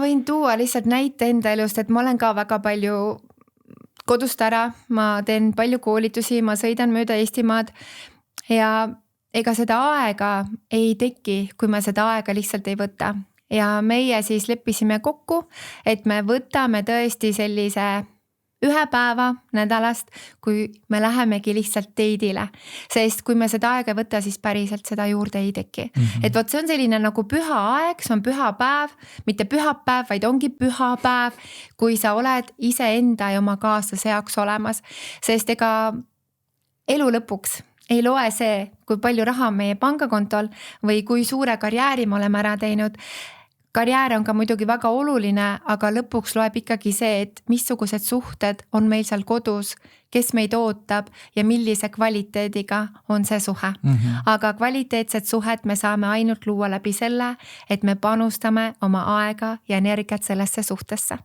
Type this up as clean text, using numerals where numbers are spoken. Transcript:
võin tuua lihtsalt näite enda elust, et ma olen ka väga palju kodust ära, ma teen palju koolitusi, ma sõidan mööda Eestimaad ja ega seda aega ei teki, kui me seda aega lihtsalt ei võta. Ja meie siis leppisime kokku, et me võtame tõesti sellise 1 päeva nädalast, kui me lähemegi lihtsalt date'ile. Sest kui me seda aega ei võta, siis päriselt seda juurde ei teki. Et võt see on selline nagu püha aeg, see on püha päev, mitte pühapäev, vaid ongi püha päev, kui sa oled ise enda ja oma kaaslase jaoks olemas. Sest ega elu lõpuks ei loe see, kui palju raha on meie pangakontol või kui suure karjääri me oleme ära teinud. Karjäär on ka muidugi väga oluline, aga lõpuks loeb ikkagi see, et missugused suhted on meil seal kodus, kes meid ootab ja millise kvaliteediga on see suhe. Aga kvaliteetset suhet me saame ainult luua läbi selle, et me panustame oma aega ja energiat sellesse suhtesse.